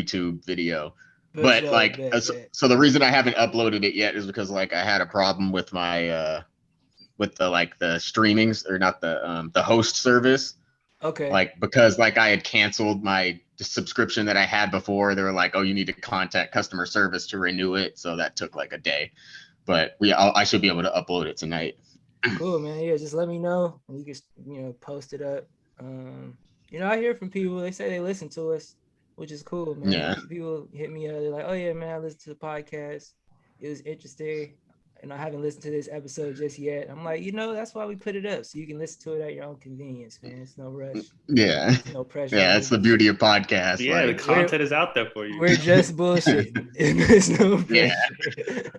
YouTube video. For But sure, like, bet, bet. so the reason I haven't uploaded it yet is because like I had a problem with my with the like the streamings, or not the host service. Okay. Like, because like I had canceled my subscription that I had before. They were like, oh, you need to contact customer service to renew it. So that took like a day. But I should be able to upload it tonight. Cool, man. Yeah, just let me know and we can, post it up. Um, I hear from people. They say they listen to us, which is cool, man. Yeah. People hit me up. They're like, "Oh yeah, man, I listened to the podcast. It was interesting, and I haven't listened to this episode just yet." I'm like, that's why we put it up, so you can listen to it at your own convenience, man. It's no rush. Yeah. It's no pressure. Yeah. That's the beauty of podcasts. Yeah, the Like, content is out there for you. We're just bullshitting. There's no yeah. pressure.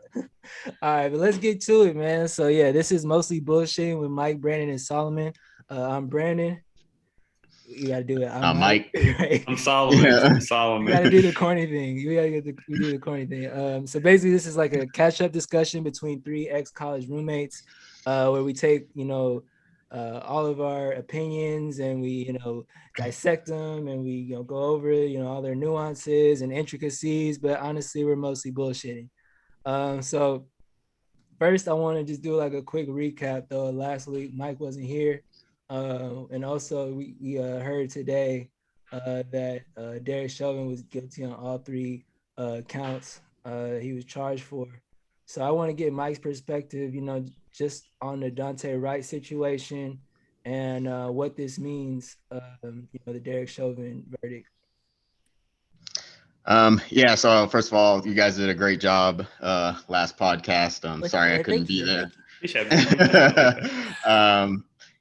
All right, but let's get to it, man. So yeah, this is mostly bullshitting with Mike, Brandon, and Solomon. I'm Brandon. You gotta do it. I'm Mike. Mike. Right? I'm Solomon. Yeah. I'm Solomon. You gotta do the corny thing. You gotta do the corny thing. So basically, this is like a catch-up discussion between three ex-college roommates, where we take all of our opinions and we dissect them and we go over all their nuances and intricacies. But honestly, we're mostly bullshitting. So first, I want to just do like a quick recap. Though last week Mike wasn't here, and also we heard today that Derek Chauvin was guilty on all three counts he was charged for. So I want to get Mike's perspective, just on the Dante Wright situation and what this means, the Derek Chauvin verdict. Yeah, so first of all, you guys did a great job last podcast. Sorry I couldn't be there.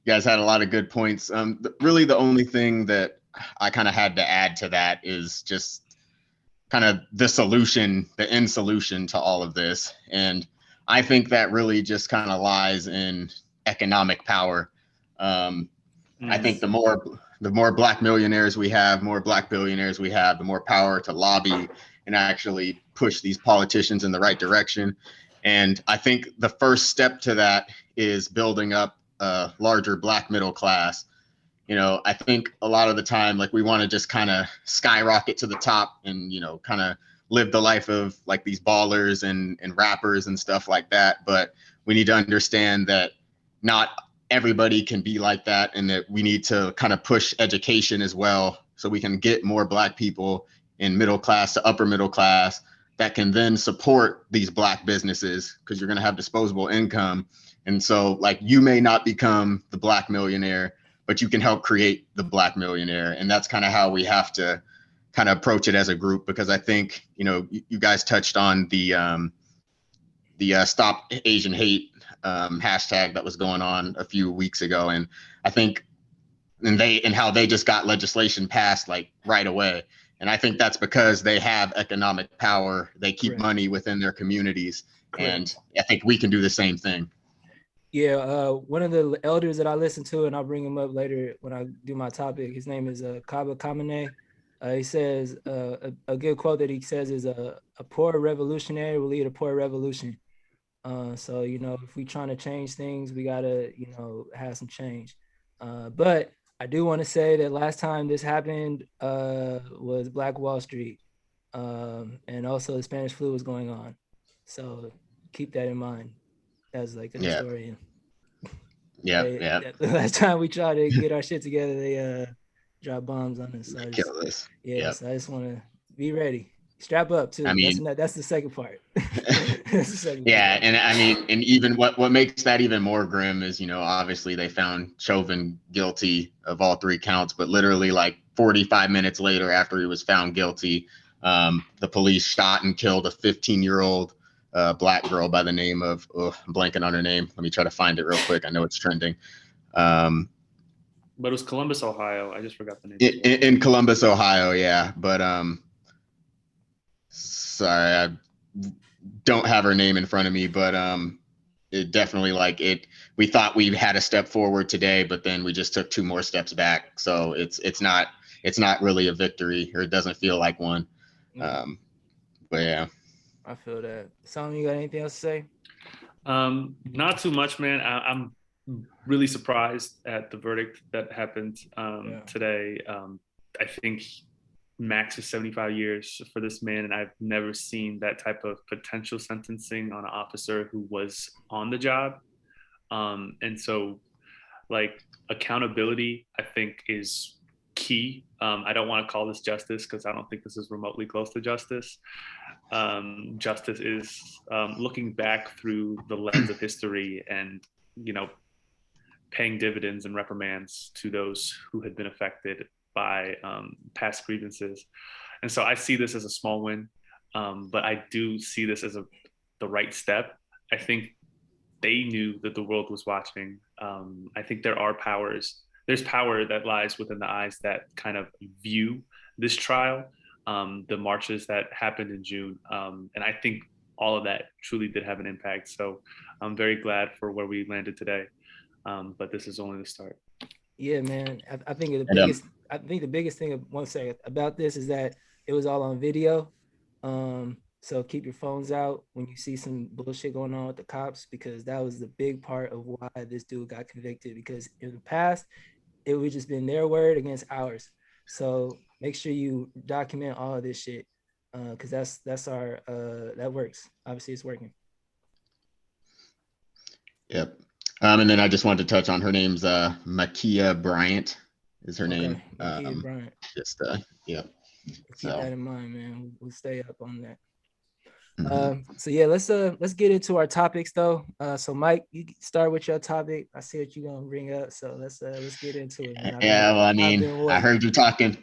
You guys had a lot of good points. Really the only thing that I kind of had to add to that is just kind of the end solution to all of this. And I think that really just kind of lies in economic power. I think the more black millionaires we have, more black billionaires we have, the more power to lobby and actually push these politicians in the right direction. And I think the first step to that is building up a larger black middle class. I think a lot of the time, like, we want to just kind of skyrocket to the top and, kind of live the life of like these ballers and rappers and stuff like that. But we need to understand that not everybody can be like that, and that we need to kind of push education as well, so we can get more black people in middle class to upper middle class that can then support these black businesses, because you're going to have disposable income. And so, like, you may not become the black millionaire, but you can help create the black millionaire. And that's kind of how we have to kind of approach it as a group, because I think, you guys touched on the Stop Asian Hate hashtag that was going on a few weeks ago. And I think, and how they just got legislation passed like right away. And I think that's because they have economic power. They keep money within their communities. And I think we can do the same thing. Yeah, one of the elders that I listen to, and I'll bring him up later when I do my topic, his name is Kaba Kamene. He says a good quote that he says is a poor revolutionary will lead a poor revolution. So, if we're trying to change things, we got to, have some change. But I do want to say that last time this happened was Black Wall Street. And also the Spanish flu was going on. So keep that in mind as like an historian. Yeah. The last time we tried to get our shit together, they dropped bombs on us. So kill us. So I just want to be ready. Strap up too. I mean, that's the second part. And I mean, and even what makes that even more grim is, obviously they found Chauvin guilty of all three counts, but literally like 45 minutes later, after he was found guilty, the police shot and killed a 15-year-old black girl by the name of, I'm blanking on her name. Let me try to find it real quick. I know it's trending. But it was Columbus, Ohio. I just forgot the name. In Columbus, Ohio, yeah. But sorry, I don't have her name in front of me, but it definitely, like, we thought we had a step forward today, but then we just took two more steps back. So it's not really a victory, or it doesn't feel like one. But yeah. I feel that. Solomon, you got anything else to say? Not too much, man. I'm really surprised at the verdict that happened today. I think max is 75 years for this man, and I've never seen that type of potential sentencing on an officer who was on the job. And so, like, accountability, I think, is key. I don't want to call this justice because I don't think this is remotely close to justice. Justice is looking back through the lens of history and, paying dividends and reprimands to those who had been affected by past grievances. And so I see this as a small win, but I do see this as the right step. I think they knew that the world was watching. I think there's power that lies within the eyes that kind of view this trial, the marches that happened in June. And I think all of that truly did have an impact. So I'm very glad for where we landed today. But this is only the start. Yeah, man. I think the biggest thing, one second, about this is that it was all on video. So keep your phones out when you see some bullshit going on with the cops, because that was the big part of why this dude got convicted. Because in the past, it would just been their word against ours. So make sure you document all of this shit, because that's our that works. Obviously, it's working. Yep. And then I just wanted to touch on her name's Makia Bryant is her name. Makia Bryant. Just yeah. Keep that in mind, man. We'll stay up on that. Mm-hmm. So yeah, let's get into our topics though. So Mike, you start with your topic. I see what you're gonna bring up. So let's get into it, man. Well, I mean, I heard you talking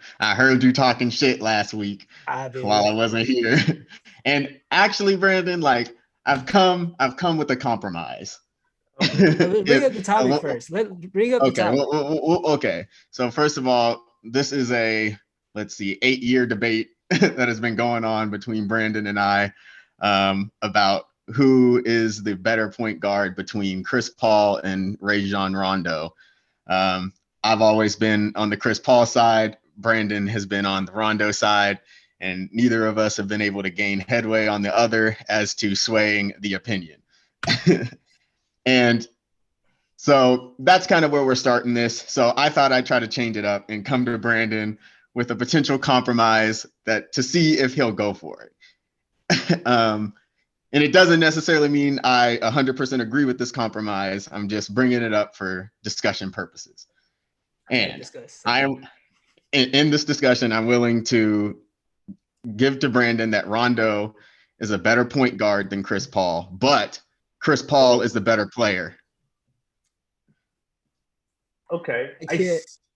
shit last week while I wasn't here. And actually, Brandon, like I've come with a compromise. Okay. Bring up the topic first. Bring up the topic. Okay. So first of all, this is a 8-year debate that has been going on between Brandon and I about who is the better point guard between Chris Paul and Rajon Rondo. I've always been on the Chris Paul side. Brandon has been on the Rondo side, and neither of us have been able to gain headway on the other as to swaying the opinion. And so that's kind of where we're starting this. So I thought I'd try to change it up and come to Brandon with a potential compromise to see if he'll go for it. And it doesn't necessarily mean I 100% agree with this compromise. I'm just bringing it up for discussion purposes. And in this discussion, I'm willing to give to Brandon that Rondo is a better point guard than Chris Paul, but Chris Paul is the better player. Okay,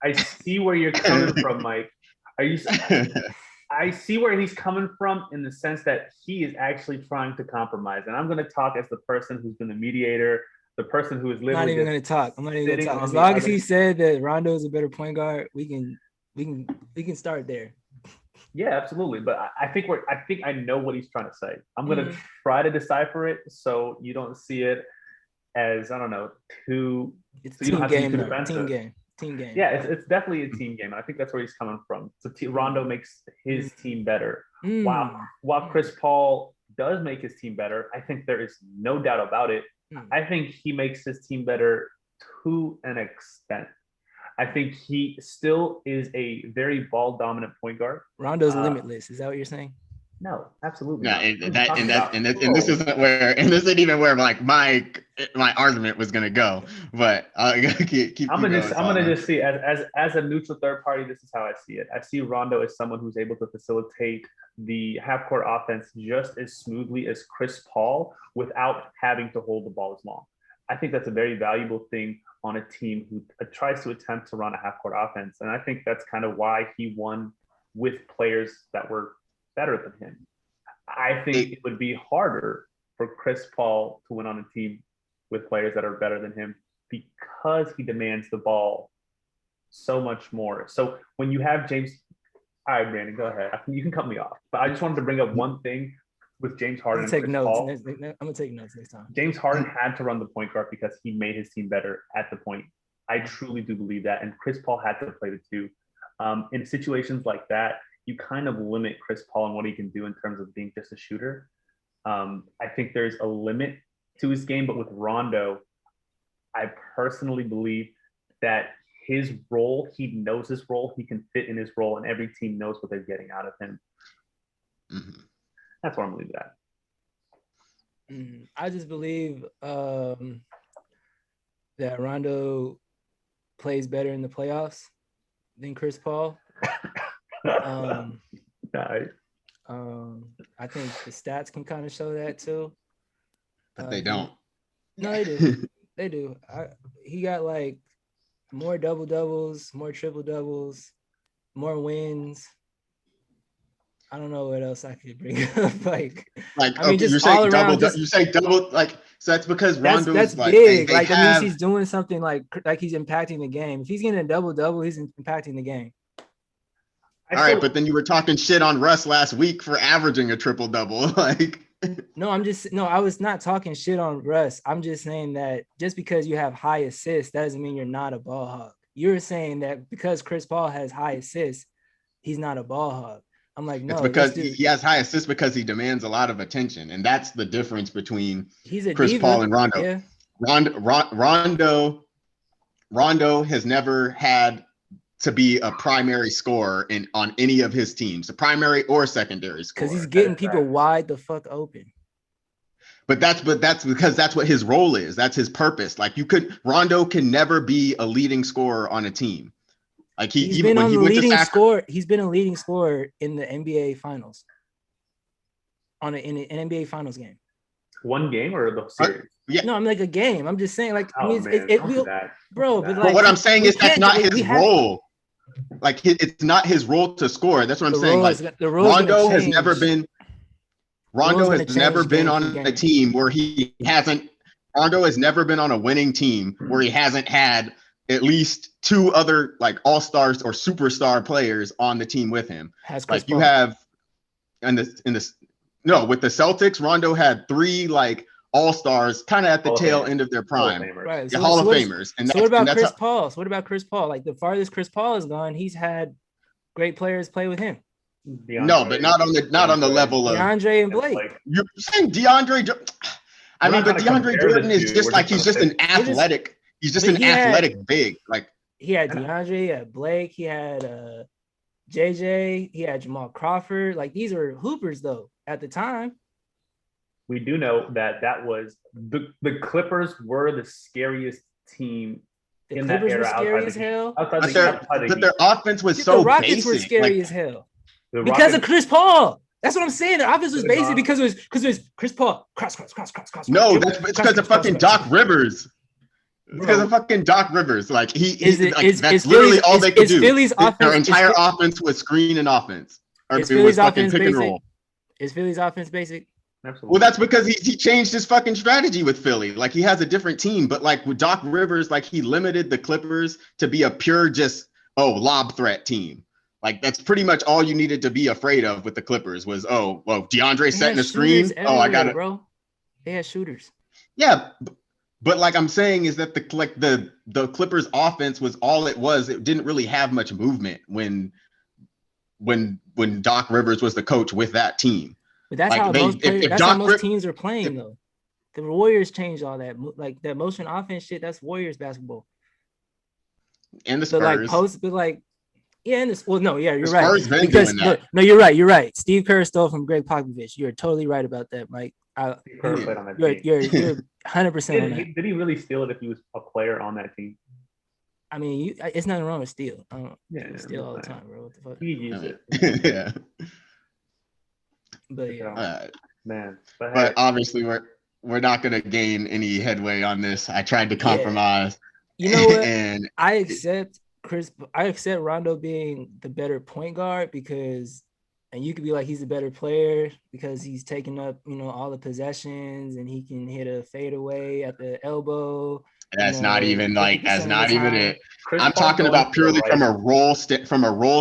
I see where you're coming from, Mike. I see where he's coming from in the sense that he is actually trying to compromise. And I'm going to talk as the person who's been the mediator, the person who is literally. I'm not even going to talk. I'm not even going to talk. As long as he said that Rondo is a better point guard, we can start there. Yeah, absolutely. But I think I know what he's trying to say. I'm going to try to decipher it so you don't see it as, I don't know, it's team game. Team game. Yeah, it's definitely a team game. I think that's where he's coming from. So Rondo makes his team better. While Chris Paul does make his team better, I think there is no doubt about it. I think he makes his team better to an extent. I think he still is a very ball dominant point guard. Rondo's limitless. Is that what you're saying? No, absolutely. No, and this isn't even where like my argument was gonna go. But I'm gonna just see as a neutral third party. This is how I see it. I see Rondo as someone who's able to facilitate the half court offense just as smoothly as Chris Paul without having to hold the ball as long. I think that's a very valuable thing on a team who tries to attempt to run a half court offense, and I think that's kind of why he won with players that were better than him. I think it would be harder for Chris Paul to win on a team with players that are better than him because he demands the ball so much more. So when you have James, all right, Brandon, go ahead. You can cut me off, but I just wanted to bring up one thing with James Harden. I'm gonna take notes next time. James Harden had to run the point guard because he made his team better at the point. I truly do believe that, and Chris Paul had to play the two. In situations like that, you kind of limit Chris Paul and what he can do in terms of being just a shooter. I think there's a limit to his game, but with Rondo, I personally believe that his role. He knows his role. He can fit in his role, and every team knows what they're getting out of him. Mm-hmm. That's where I'm leaving that. I just believe that Rondo plays better in the playoffs than Chris Paul. Nice. I think the stats can kind of show that too. But they don't. No, they do. They do. He got like more double doubles, more triple doubles, more wins. I don't know what else I could bring up. like I mean, just all around. You say double, like, so that's because Rondo's that's like big. they like have, that means he's doing something like he's impacting the game. If he's getting a double double, he's impacting the game. All right, but then you were talking shit on Russ last week for averaging a triple double. Like, I was not talking shit on Russ. I'm just saying that just because you have high assists, that doesn't mean you're not a ball hog. You're saying that because Chris Paul has high assists, he's not a ball hog. I'm like, no, it's because he has high assists because he demands a lot of attention, and that's the difference between Chris Paul and Rondo. Yeah. Rondo has never had to be a primary scorer on any of his teams, a primary or secondary scorer. Because he's getting people wide the fuck open. But that's because that's what his role is. That's his purpose. Like Rondo can never be a leading scorer on a team. Like he's been a leading scorer in the NBA Finals. In an NBA Finals game. One game or the series? Yeah. No, I'm like a game. I'm just saying, like, bro. But like, but what I'm saying is that's not his role. Like it's not his role to score. That's what I'm saying. Like Rondo has never been on a team where he hasn't. Rondo has never been on a winning team where he hasn't had at least two other like all-stars or superstar players on the team with him. Like you have with the Celtics, Rondo had three like all-stars kind of at the tail end of their prime. Right. Hall of Famers. So what about Chris Paul? So what about Chris Paul? Like the farthest Chris Paul has gone, he's had great players play with him. No, but not on the level of DeAndre and Blake. You're saying DeAndre. I mean, but DeAndre Jordan is just like he's just an athletic. He's just an athletic big. Like he had DeAndre, he had Blake, he had JJ, he had Jamal Crawford. Like these are hoopers though at the time. We do know that was the Clippers were the scariest team in that era. Scary as hell. But their offense was so basic. The Rockets were scary as hell because of Chris Paul. That's what I'm saying. The offense was basic because it was Chris Paul. Cross. No, that's because of fucking Doc Rivers. Because of fucking Doc Rivers. Like that's literally all they could do. Their entire offense was screen and offense. Is Philly's offense basic? Is Philly's offense basic? Absolutely. Well, that's because he changed his fucking strategy with Philly. Like he has a different team, but like with Doc Rivers, like he limited the Clippers to be a pure just lob threat team. Like that's pretty much all you needed to be afraid of with the Clippers was DeAndre setting a screen. I got it, bro. They had shooters. Yeah, but like I'm saying is that the Clippers offense was all it was. It didn't really have much movement when Doc Rivers was the coach with that team. But that's how most teams are playing though. The Warriors changed all that. Like that motion offense shit, that's Warriors basketball. And the Spurs. You're right. Because you're right. Steve Kerr stole from Greg Popovich. You're totally right about that, Mike. You're 100% on that. Did he really steal it if he was a player on that team? I mean, it's nothing wrong with steal. Steal all the time, bro. What the fuck? He used it. Yeah. But yeah, man. But obviously, we're not going to gain any headway on this. I tried to compromise. You know what? And I accept Rondo being the better point guard because, and you could be like he's a better player because he's taking up all the possessions and he can hit a fadeaway at the elbow. That's not even it. I'm talking about purely from a role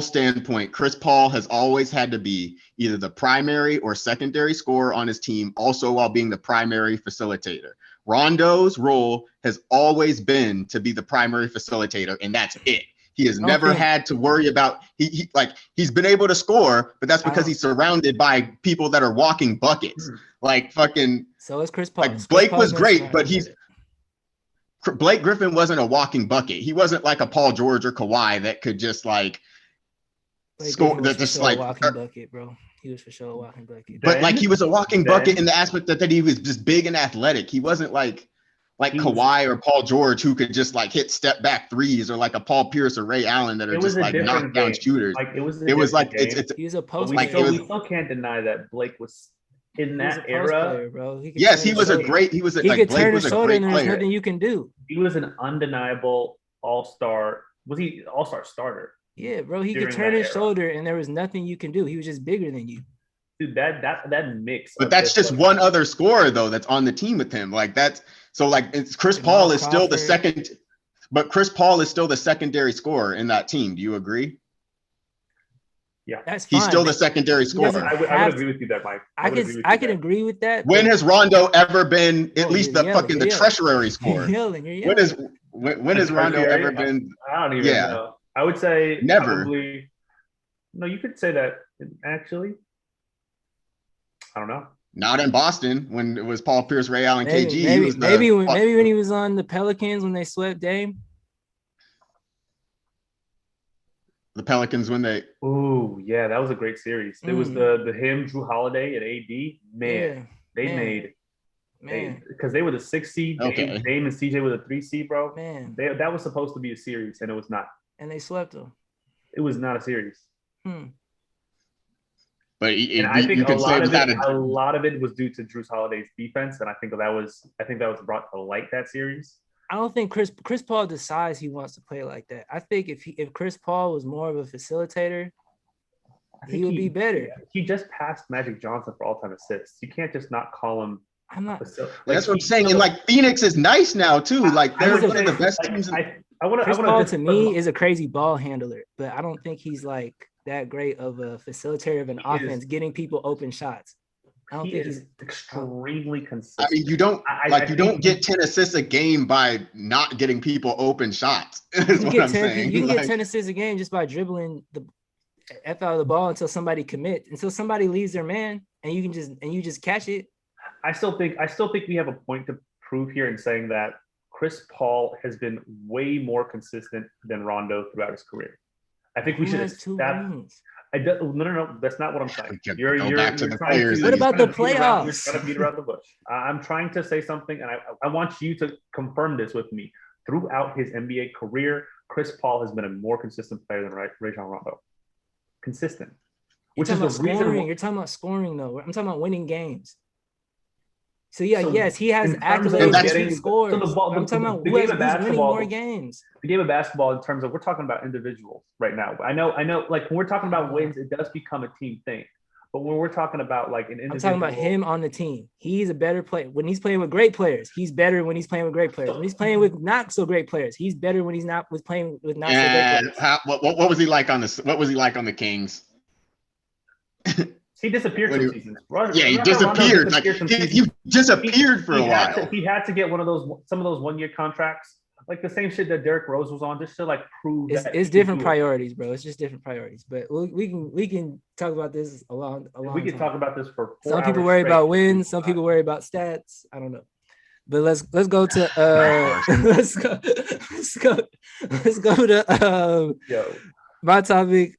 standpoint. Chris Paul has always had to be either the primary or secondary scorer on his team, also while being the primary facilitator. Rondo's role has always been to be the primary facilitator, and that's it. He has never had to worry about he's been able to score, but that's because he's surrounded by people that are walking buckets. Like fucking. So is Chris Paul. Like Blake was great, but he's. Blake Griffin wasn't a walking bucket. He wasn't like a Paul George or Kawhi that could just like score. That just like walking bucket, bro. He was for sure a walking bucket. But like he was a walking bucket in the aspect that he was just big and athletic. He wasn't like Kawhi or Paul George who could just like hit step back threes, or like a Paul Pierce or Ray Allen that are just like knockdown shooters. Like it was like game. He was a post player. We still can't deny that Blake was in that era, player, bro. He was a great. He could turn his shoulder, and there's nothing you can do. He was an undeniable all-star. Was he all-star starter? Yeah, bro. He could turn his shoulder, and there was nothing you can do. He was just bigger than you. Dude, that mix. But that's just one other scorer though that's on the team with him. Like that's so like it's Chris Paul is still the second, but Chris Paul is still the secondary scorer in that team. Do you agree? Yeah, that's fine. He's still the secondary scorer. I would agree with you there, Mike. I can agree with that. When has Rondo ever been at least the fucking the treasury scorer? You're when has Rondo ever been? I don't even know. I would say never. Probably, no, you could say that actually. I don't know. Not in Boston when it was Paul Pierce, Ray Allen, KG. Maybe when he was on the Pelicans when they swept Dame. The Pelicans when they. Ooh, yeah, that was a great series. It was the him, Drew Holiday, and AD. Man, because they were the 6th seed. Okay. Dame and CJ were the 3 seed, bro. Man, that was supposed to be a series, and it was not. And they swept them. It was not a series. But I think a lot of it was due to Drew Holiday's defense, and I think that was brought to light that series. I don't think Chris Paul decides he wants to play like that. I think if Chris Paul was more of a facilitator, he would be better. Yeah, he just passed Magic Johnson for all-time assists. You can't just not call him. I'm not. That's what I'm saying. And like Phoenix is nice now too. Like they're one of the best teams. Chris Paul to me is a crazy ball handler, but I don't think he's like that great of a facilitator of an offense, getting people open shots. I don't think he's extremely consistent. I mean, you don't you don't get 10 assists a game by not getting people open shots. Is what I'm saying. You can get 10 assists a game just by dribbling the F out of the ball until somebody commits, until somebody leaves their man, and you just catch it. I still think we have a point to prove here in saying that Chris Paul has been way more consistent than Rondo throughout his career. I think we should establish. No, that's not what I'm saying. You're back to the players. What about the playoffs? You're trying to beat around the bush. I'm trying to say something, and I want you to confirm this with me. Throughout his NBA career, Chris Paul has been a more consistent player than Rajon Rondo. Consistent. Which is the reason. You're talking about scoring, though. I'm talking about winning games. So yes, he has accolades to score. I'm talking about who's winning more games. The game of basketball, in terms of, we're talking about individuals right now. I know. Like when we're talking about wins, it does become a team thing. But when we're talking about like an individual, I'm talking about him on the team. He's a better player when he's playing with great players. He's better when he's playing with great players. When he's playing with not so great players, he's better when he's not playing with not so great players. What was he like on the? What was he like on the Kings? He disappeared for seasons. He disappeared. He disappeared for a while. He had to get some of those 1-year contracts, like the same shit that Derrick Rose was on, just to like prove. It's different priorities, bro. It's just different priorities. But we can talk about this a long we can talk about this for 4 some people worry about wins, some people worry about stats. I don't know. But let's go to let's go to my topic.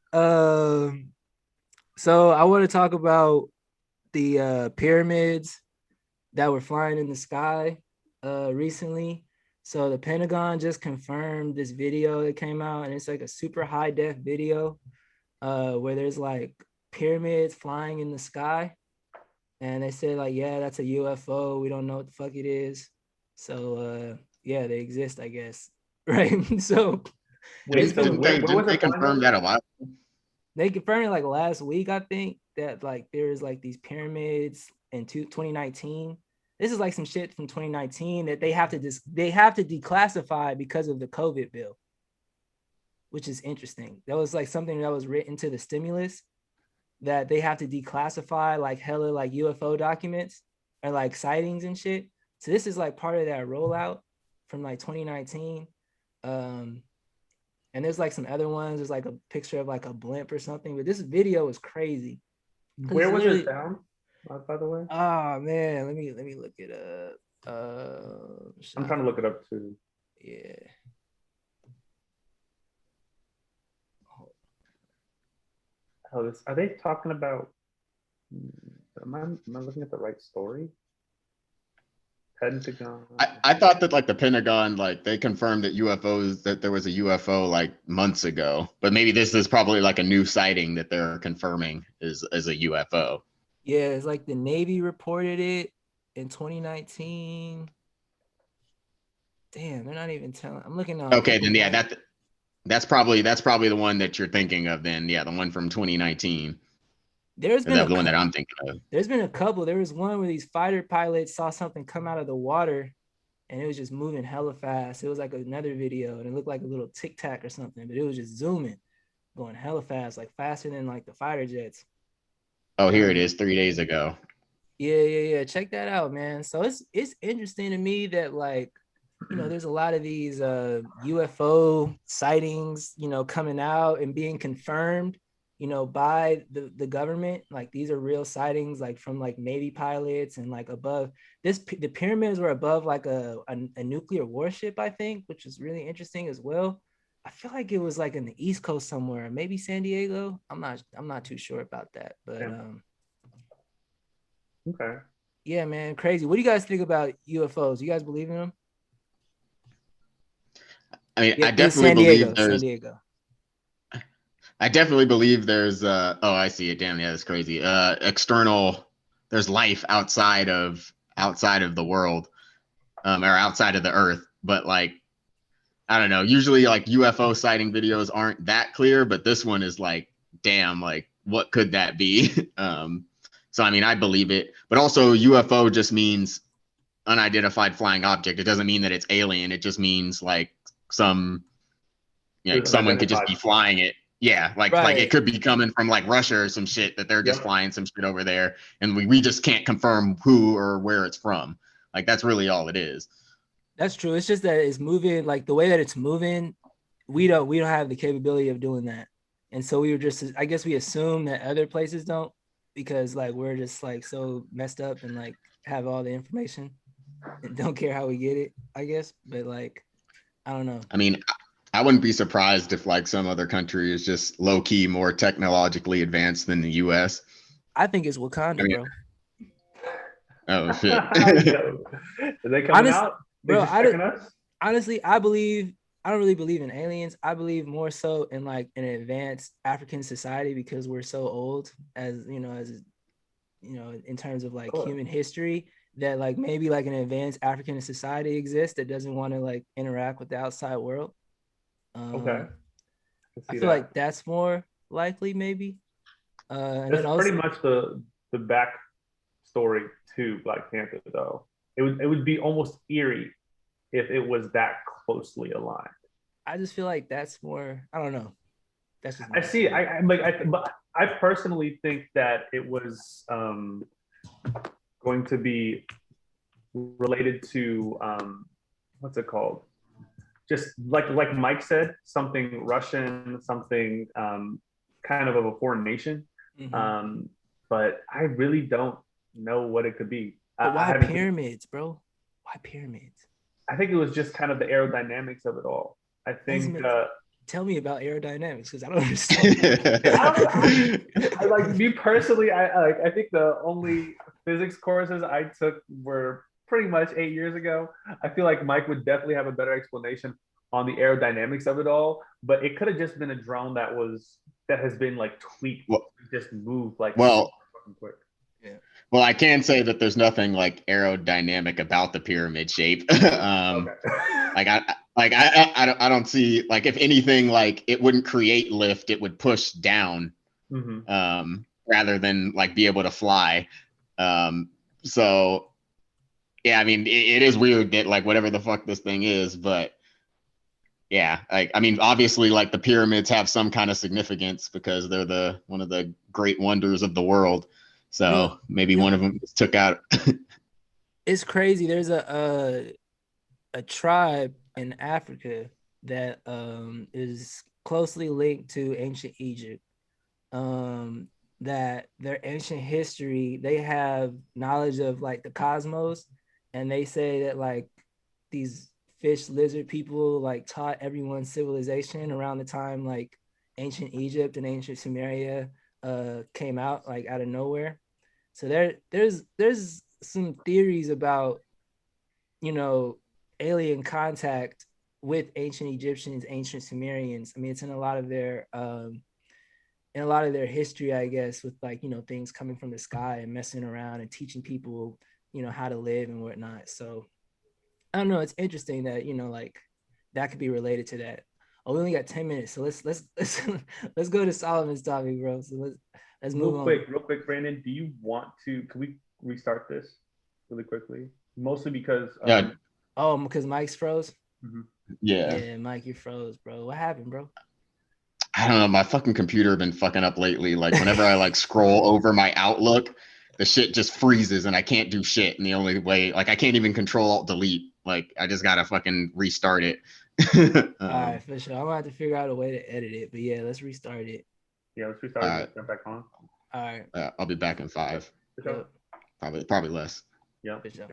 So I want to talk about the pyramids that were flying in the sky recently. So the Pentagon just confirmed this video that came out, and it's like a super high def video where there's like pyramids flying in the sky. And they said like, yeah, that's a UFO. We don't know what the fuck it is. So yeah, they exist, I guess. Right. So didn't they confirm that a lot? They confirmed it like last week, I think, that like there's like these pyramids in 2019. This is like some shit from 2019 that they have to declassify because of the COVID bill, which is interesting. That was like something that was written to the stimulus that they have to declassify like hella like UFO documents or like sightings and shit. So this is like part of that rollout from like 2019. And there's like some other ones. There's like a picture of like a blimp or something. But this video is crazy. Where was it found, by the way? Oh man, let me look it up. I'm trying to look it up too. Yeah. Oh, are they talking about? Am I looking at the right story? Pentagon. I thought that like the Pentagon, like they confirmed that UFOs, that there was a UFO like months ago, but maybe this is probably like a new sighting that they're confirming is a UFO. Yeah, it's like the Navy reported it in 2019. Damn, they're not even telling. I'm looking on. Okay, then yeah, that's probably the one that you're thinking of. Then yeah, the one from 2019. There's been the one that I'm thinking of. There's been a couple. There was one where these fighter pilots saw something come out of the water, and it was just moving hella fast. It was like another video, and it looked like a little tic tac or something, but it was just zooming, going hella fast, like faster than like the fighter jets. Oh, here it is, 3 days ago. Yeah. Check that out, man. So it's interesting to me that like, you know, there's a lot of these UFO sightings, you know, coming out and being confirmed, you know, by the government. Like these are real sightings, like from like Navy pilots and like above the pyramids were above like a nuclear warship, I think, which is really interesting as well. I feel like it was like in the East Coast somewhere, maybe San Diego. I'm not too sure about that, but okay. Yeah, man, crazy. What do you guys think about UFOs? You guys believe in them? I mean, Yeah, I definitely believe there's. San Diego. I definitely believe there's. Oh, I see it. Damn, yeah, that's crazy. External. There's life outside of the world, or outside of the Earth. But like, I don't know. Usually, like UFO sighting videos aren't that clear, but this one is like, damn, like what could that be? So I mean, I believe it. But also, UFO just means unidentified flying object. It doesn't mean that it's alien. It just means like some, you know, like someone could just be flying it. Yeah, like it could be coming from like Russia or some shit that they're just flying some shit over there, and we just can't confirm who or where it's from. Like that's really all it is. That's true. It's just that it's moving, like the way that it's moving, we don't have the capability of doing that. And so we were just, I guess we assume that other places don't, because like we're just like so messed up and like have all the information and don't care how we get it, I guess. But like, I don't know. I mean, I wouldn't be surprised if like some other country is just low key more technologically advanced than the US. I think it's Wakanda, bro. Oh shit. Are they coming out? Bro, honestly, I don't really believe in aliens. I believe more so in like an advanced African society, because we're so old as in terms of like human history, that like maybe like an advanced African society exists that doesn't want to like interact with the outside world. Okay. I feel like that's more likely, maybe. And that's then also, pretty much the back story to Black Panther, though. It would be almost eerie if it was that closely aligned. I just feel like that's more. I don't know. That's just. I see. But I personally think that it was going to be related to what's it called? Just like Mike said, something Russian, something kind of a foreign nation. Mm-hmm. But I really don't know what it could be. But why pyramids, bro? Why pyramids? I think it was just kind of the aerodynamics of it all. I think. Tell me about aerodynamics, because I don't understand. I like me personally. I think the only physics courses I took were pretty much 8 years ago. I feel like Mike would definitely have a better explanation on the aerodynamics of it all. But it could have just been a drone that has been like tweaked, just moved like well. Quick. Yeah. Well, I can say that there's nothing like aerodynamic about the pyramid shape. Okay. I don't see, like, if anything, like it wouldn't create lift, it would push down, rather than like be able to fly. So yeah, I mean, it is weird that like whatever the fuck this thing is, but yeah, like I mean, obviously, like the pyramids have some kind of significance because they're one of the great wonders of the world. So maybe one of them took out. It's crazy. There's a tribe in Africa that is closely linked to ancient Egypt. That their ancient history, they have knowledge of like the cosmos, and they say that like these fish lizard people like taught everyone civilization around the time like ancient Egypt and ancient Sumeria came out like out of nowhere. So there's some theories about, you know, alien contact with ancient Egyptians, ancient Sumerians. I mean, it's in a lot of their history, I guess, with like, you know, things coming from the sky and messing around and teaching people, you know, how to live and whatnot. So I don't know. It's interesting that, you know, like that could be related to that. Oh, we only got 10 minutes, so let's let's go to Solomon's topic, bro. So let's move on. Real quick, Brandon. Do you want to? Can we restart this really quickly? Mostly because oh, because Mike's froze. Mm-hmm. Yeah, Mike, you froze, bro. What happened, bro? I don't know. My fucking computer been fucking up lately. Like whenever I like scroll over my Outlook, the shit just freezes and I can't do shit. And the only way, like I can't even Control Alt Delete. Like I just gotta fucking restart it. All right, for sure. I'm gonna have to figure out a way to edit it. But yeah, let's restart it. Yeah, let's restart it. Let's jump back on. All right. I'll be back in 5. Yep. Probably less. Yeah. For sure.